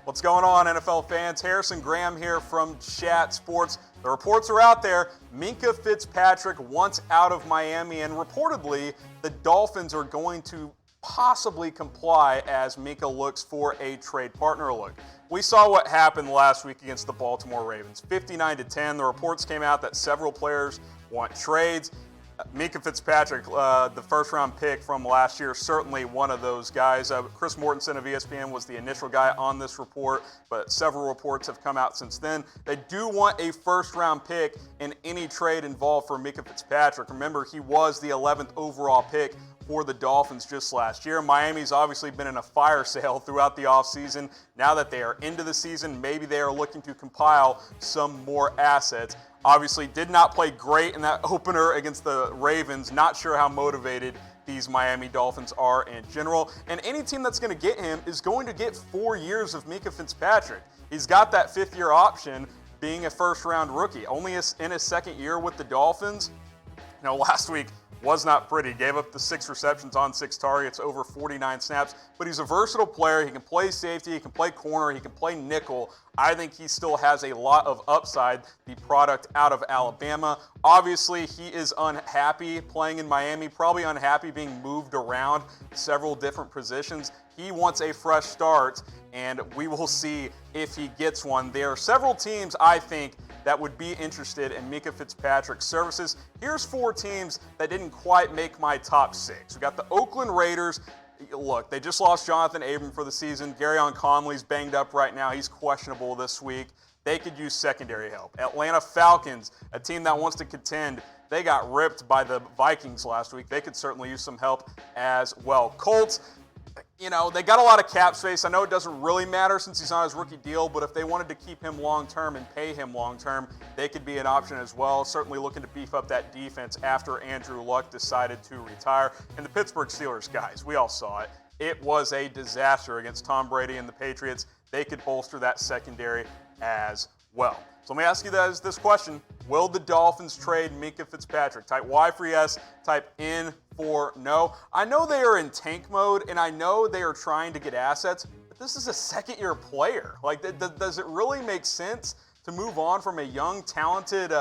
What's going on, NFL fans? Harrison Graham here from Chat Sports. The reports are out there. Minkah Fitzpatrick wants out of Miami, and reportedly, the Dolphins are going to possibly comply as Minkah looks for a trade partner. Look, we saw what happened last week against the Baltimore Ravens, 59-10. The reports came out that several players want trades. Minkah Fitzpatrick, the first-round pick from last year, certainly one of those guys. Chris Mortensen of ESPN was the initial guy on this report, but several reports have come out since then. They do want a first-round pick in any trade involved for Minkah Fitzpatrick. Remember, he was the 11th overall pick for the Dolphins just last year. Miami's obviously been in a fire sale throughout the offseason. Now that they are into the season, maybe they are looking to compile some more assets. Obviously did not play great in that opener against the Ravens. Not sure how motivated these Miami Dolphins are in general. And any team that's going to get him is going to get 4 years of Minkah Fitzpatrick. He's got that fifth-year option being a first-round rookie. Only in his second year with the Dolphins. You know, last week was not pretty. Gave up the 6 receptions on 6 targets, over 49 snaps. But he's a versatile player. He can play safety. He can play corner. He can play nickel. I think he still has a lot of upside, the product out of Alabama. Obviously, he is unhappy playing in Miami, probably unhappy being moved around several different positions. He wants a fresh start, and we will see if he gets one. There are several teams, I think, that would be interested in Minkah Fitzpatrick's services. Here's 4 teams that didn't quite make my top 6. We got the Oakland Raiders. Look, they just lost Jonathan Abram for the season. Garyon Conley's banged up right now. He's questionable this week. They could use secondary help. Atlanta Falcons, a team that wants to contend. They got ripped by the Vikings last week. They could certainly use some help as well. Colts, you know, they got a lot of cap space. I know it doesn't really matter since he's on his rookie deal, but if they wanted to keep him long-term and pay him long-term, they could be an option as well. Certainly looking to beef up that defense after Andrew Luck decided to retire. And the Pittsburgh Steelers, guys, we all saw it. It was a disaster against Tom Brady and the Patriots. They could bolster that secondary as well. So let me ask you this question. Will the Dolphins trade Minkah Fitzpatrick? Type Y for yes, type N for no. I know they are in tank mode, and I know they are trying to get assets, but this is a second-year player. Like, does it really make sense to move on from a young, talented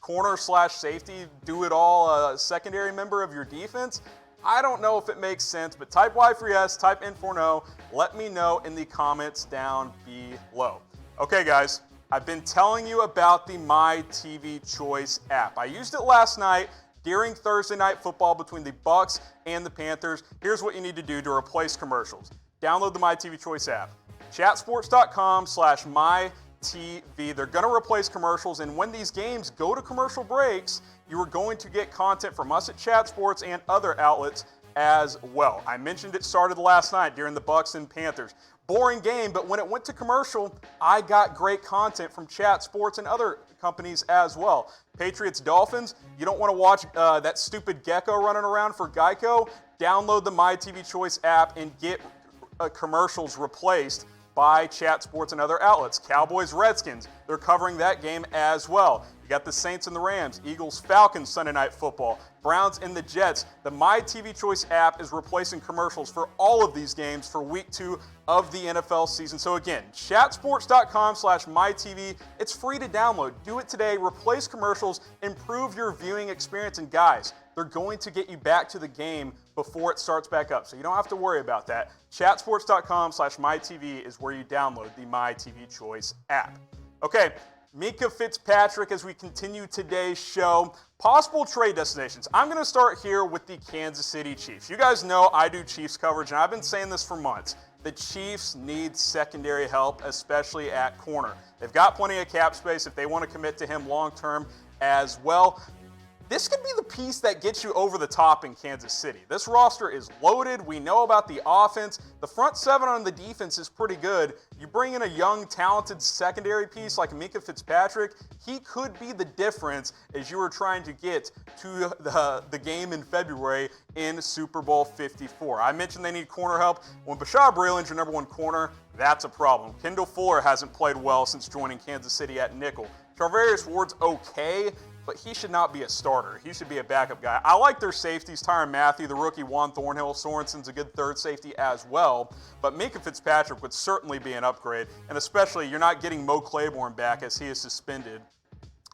corner/safety, do-it-all secondary member of your defense? I don't know if it makes sense, but type Y for yes, type N for no. Let me know in the comments down below. Okay, guys. I've been telling you about the My TV Choice app. I used it last night during Thursday Night Football between the Bucs and the Panthers. Here's what you need to do to replace commercials. Download the My TV Choice app. Chatsports.com/MyTV. They're going to replace commercials, and when these games go to commercial breaks, you are going to get content from us at Chat Sports and other outlets as well. I mentioned it started last night during the Bucs and Panthers. Boring game, but when it went to commercial, I got great content from Chat Sports and other companies as well. Patriots Dolphins, you don't want to watch that stupid gecko running around for Geico? Download the My TV Choice app and get commercials replaced by Chat Sports and other outlets. Cowboys Redskins, they're covering that game as well. You got the Saints and the Rams, Eagles Falcons Sunday Night Football, Browns and the Jets. The My TV Choice app is replacing commercials for all of these games for week 2 of the NFL season. So again, chatsports.com/mytv. It's free to download. Do it today. Replace commercials. Improve your viewing experience. And guys, they're going to get you back to the game before it starts back up. So you don't have to worry about that. Chatsports.com/mytv is where you download the My TV Choice app. Okay, Minkah Fitzpatrick as we continue today's show. Possible trade destinations. I'm going to start here with the Kansas City Chiefs. You guys know I do Chiefs coverage, and I've been saying this for months. The Chiefs need secondary help, especially at corner. They've got plenty of cap space if they want to commit to him long-term as well. This could be the piece that gets you over the top in Kansas City. This roster is loaded. We know about the offense. The front 7 on the defense is pretty good. You bring in a young, talented secondary piece like Minkah Fitzpatrick, he could be the difference as you were trying to get to the game in February in Super Bowl 54. I mentioned they need corner help. When Bashaud Breeland's your number 1 corner, that's a problem. Kendall Fuller hasn't played well since joining Kansas City at nickel. Charvarius Ward's okay, but but he should not be a starter. He should be a backup guy. I like their safeties. Tyrann Mathieu, the rookie, Juan Thornhill, Sorensen's a good third safety as well, but Minkah Fitzpatrick would certainly be an upgrade, and especially you're not getting Mo Claiborne back as he is suspended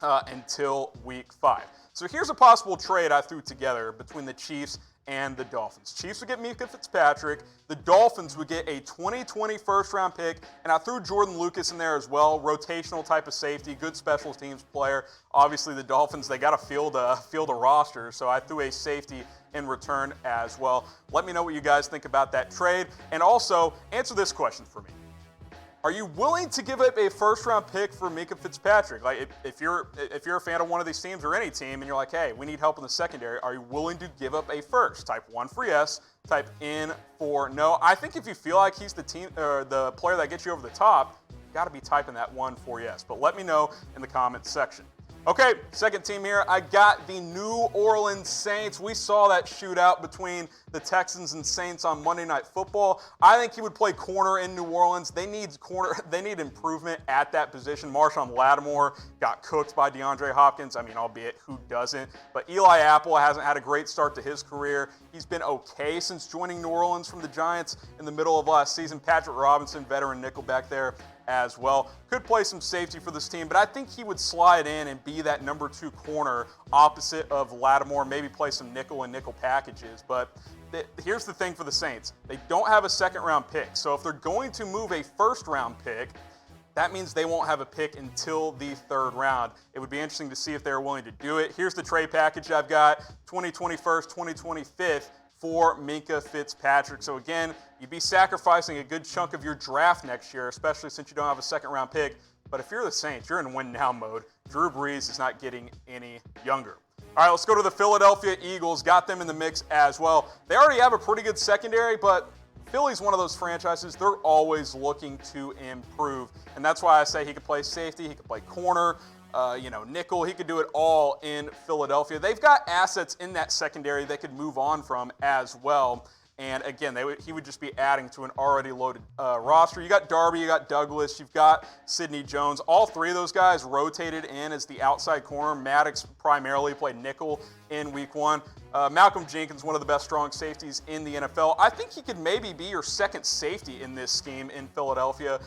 until week 5. So here's a possible trade I threw together between the Chiefs and the Dolphins. Chiefs would get Minkah Fitzpatrick. The Dolphins would get a 2020 first-round pick, and I threw Jordan Lucas in there as well, rotational type of safety, good special teams player. Obviously, the Dolphins, they got to field a roster, so I threw a safety in return as well. Let me know what you guys think about that trade, and also answer this question for me. Are you willing to give up a first-round pick for Minkah Fitzpatrick? Like, if you're a fan of one of these teams or any team, and you're like, hey, we need help in the secondary, are you willing to give up a first? Type 1 for yes, type in for no. I think if you feel like he's the team or the player that gets you over the top, you got to be typing that 1 for yes. But let me know in the comments section. Okay, second team here, I got the New Orleans Saints. We saw that shootout between the Texans and Saints on Monday Night Football. I think he would play corner in New Orleans. They need improvement at that position. Marshawn Lattimore got cooked by DeAndre Hopkins. I mean, albeit who doesn't? But Eli Apple hasn't had a great start to his career. He's been okay since joining New Orleans from the Giants in the middle of last season. Patrick Robinson, veteran nickel back there as well. Could play some safety for this team, but I think he would slide in and be that number 2 corner opposite of Lattimore, maybe play some nickel and nickel packages. But here's the thing for the Saints. They don't have a second-round pick, so if they're going to move a first-round pick, that means they won't have a pick until the 3rd round. It would be interesting to see if they're willing to do it. Here's the trade package I've got, 2021st, 2025 for Minkah Fitzpatrick. So again, you'd be sacrificing a good chunk of your draft next year, especially since you don't have a second-round pick. But if you're the Saints, you're in win-now mode. Drew Brees is not getting any younger. All right, let's go to the Philadelphia Eagles. Got them in the mix as well. They already have a pretty good secondary, but Philly's one of those franchises, they're always looking to improve. And that's why I say he could play safety, he could play corner, nickel. He could do it all in Philadelphia. They've got assets in that secondary they could move on from as well. And again, he would just be adding to an already loaded roster. You got Darby, you got Douglas, you've got Sidney Jones. All 3 of those guys rotated in as the outside corner. Maddox primarily played nickel in week 1. Malcolm Jenkins, one of the best strong safeties in the NFL. I think he could maybe be your second safety in this scheme in Philadelphia,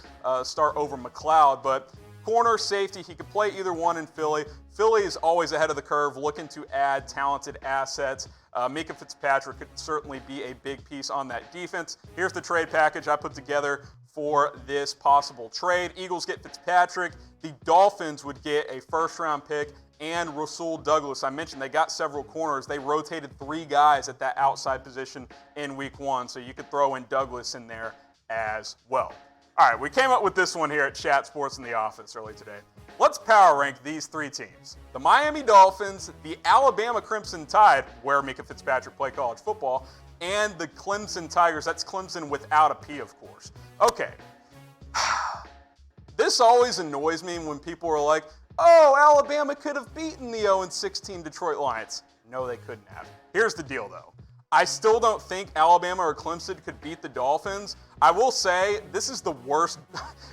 start over McLeod. But corner, safety, he could play either one in Philly. Philly is always ahead of the curve, looking to add talented assets. Minkah Fitzpatrick could certainly be a big piece on that defense. Here's the trade package I put together for this possible trade. Eagles get Fitzpatrick. The Dolphins would get a first-round pick and Rasul Douglas. I mentioned they got several corners. They rotated 3 guys at that outside position in week 1, so you could throw in Douglas in there as well. All right, we came up with this one here at Chat Sports in the office early today. Let's power rank these 3 teams. The Miami Dolphins, the Alabama Crimson Tide, where Minkah Fitzpatrick played college football, and the Clemson Tigers. That's Clemson without a P, of course. Okay. This always annoys me when people are like, oh, Alabama could have beaten the 0-16 Detroit Lions. No, they couldn't have. Here's the deal, though. I still don't think Alabama or Clemson could beat the Dolphins. I will say this is the worst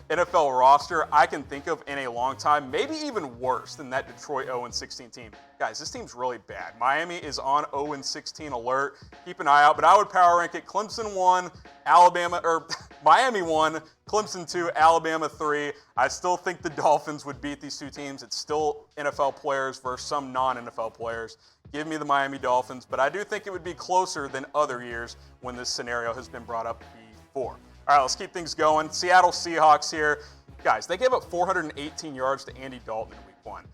NFL roster I can think of in a long time, maybe even worse than that Detroit 0-16 team. Guys, this team's really bad. Miami is on 0-16 alert. Keep an eye out, but I would power rank it. Clemson 1, Miami 1, Clemson 2, Alabama 3. I still think the Dolphins would beat these 2 teams. It's still NFL players versus some non-NFL players. Give me the Miami Dolphins, but I do think it would be closer than other years when this scenario has been brought up before. All right, let's keep things going. Seattle Seahawks here. Guys, they gave up 418 yards to Andy Dalton in week 1.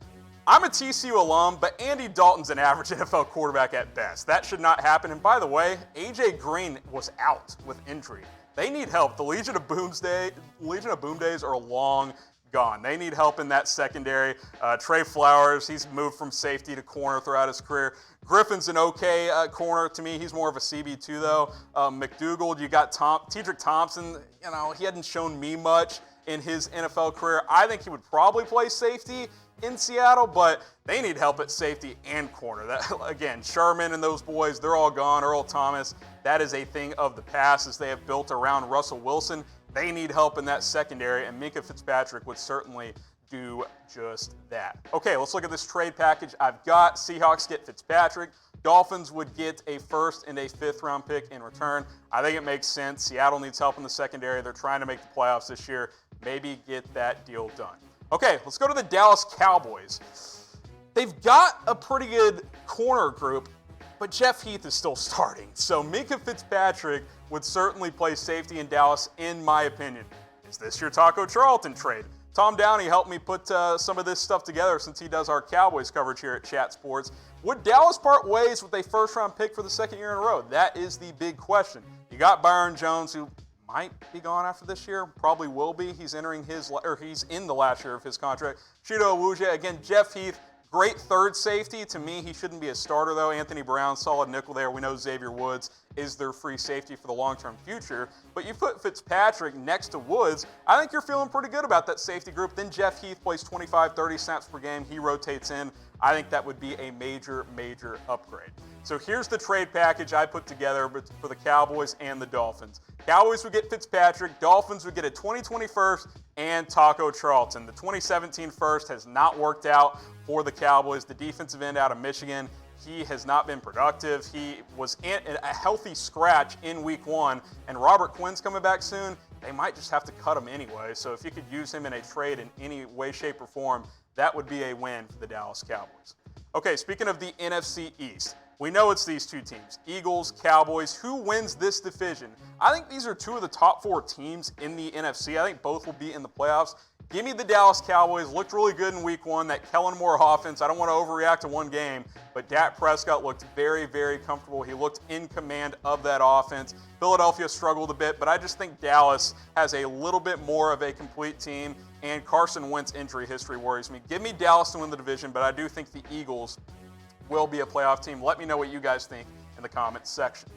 I'm a TCU alum, but Andy Dalton's an average NFL quarterback at best. That should not happen. And by the way, A.J. Green was out with injury. They need help. The Legion of Boom days are long gone. They need help in that secondary. Trey Flowers, he's moved from safety to corner throughout his career. Griffin's an okay corner to me. He's more of a CB2 though. McDougal, you got Tedrick Thompson. He hadn't shown me much in his NFL career. I think he would probably play safety in Seattle, but they need help at safety and corner. Again, Sherman and those boys, they're all gone. Earl Thomas, that is a thing of the past as they have built around Russell Wilson. They need help in that secondary, and Minkah Fitzpatrick would certainly do just that. Okay, let's look at this trade package I've got. Seahawks get Fitzpatrick. Dolphins would get a first and a fifth-round pick in return. I think it makes sense. Seattle needs help in the secondary. They're trying to make the playoffs this year. Maybe get that deal done. Okay, let's go to the Dallas Cowboys. They've got a pretty good corner group, but Jeff Heath is still starting. So Minkah Fitzpatrick would certainly play safety in Dallas, in my opinion. Is this your Taco Charlton trade? Tom Downey helped me put some of this stuff together since he does our Cowboys coverage here at Chat Sports. Would Dallas part ways with a first-round pick for the second year in a row? That is the big question. You got Byron Jones, who might be gone after this year, probably will be. He's in the last year of his contract. Chido Awuzie, again, Jeff Heath, great third safety. To me, he shouldn't be a starter, though. Anthony Brown, solid nickel there. We know Xavier Woods is their free safety for the long-term future. But you put Fitzpatrick next to Woods, I think you're feeling pretty good about that safety group. Then Jeff Heath plays 25, 30 snaps per game. He rotates in. I think that would be a major, major upgrade. So here's the trade package I put together for the Cowboys and the Dolphins. Cowboys would get Fitzpatrick. Dolphins would get a 2020 first and Taco Charlton. The 2017 first has not worked out for the Cowboys. The defensive end out of Michigan, he has not been productive. He was in a healthy scratch in week 1, and Robert Quinn's coming back soon. They might just have to cut him anyway. So if you could use him in a trade in any way, shape, or form, that would be a win for the Dallas Cowboys. Okay, speaking of the NFC East, we know it's these two teams, Eagles, Cowboys. Who wins this division? I think these are two of the top 4 teams in the NFC. I think both will be in the playoffs. Give me the Dallas Cowboys. Looked really good in week 1. That Kellen Moore offense, I don't want to overreact to one game, but Dak Prescott looked very, very comfortable. He looked in command of that offense. Philadelphia struggled a bit, but I just think Dallas has a little bit more of a complete team, and Carson Wentz injury history worries me. Give me Dallas to win the division, but I do think the Eagles will be a playoff team. Let me know what you guys think in the comments section.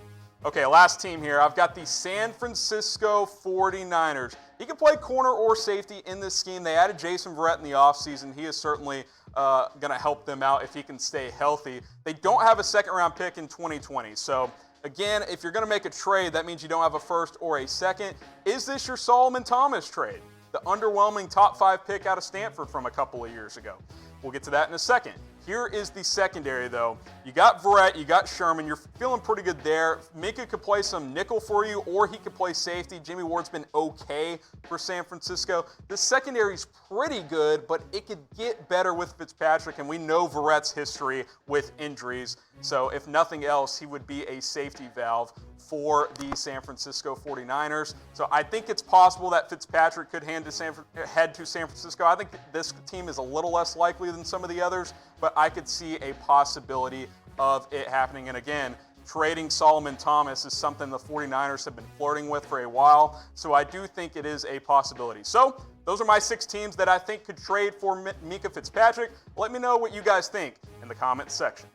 Okay, last team here. I've got the San Francisco 49ers. He can play corner or safety in this scheme. They added Jason Verrett in the offseason. He is certainly going to help them out if he can stay healthy. They don't have a second-round pick in 2020. So, again, if you're going to make a trade, that means you don't have a first or a second. Is this your Solomon Thomas trade? The underwhelming top 5 pick out of Stanford from a couple of years ago. We'll get to that in a second. Here is the secondary, though. You got Verrett, you got Sherman. You're feeling pretty good there. Minkah could play some nickel for you, or he could play safety. Jimmy Ward's been okay for San Francisco. The secondary's pretty good, but it could get better with Fitzpatrick, and we know Verrett's history with injuries. So if nothing else, he would be a safety valve for the San Francisco 49ers. So I think it's possible that Fitzpatrick could head to San Francisco. I think this team is a little less likely than some of the others, but I could see a possibility of it happening. And again, trading Solomon Thomas is something the 49ers have been flirting with for a while, so I do think it is a possibility. So those are my 6 teams that I think could trade for Minkah Fitzpatrick. Let me know what you guys think in the comments section.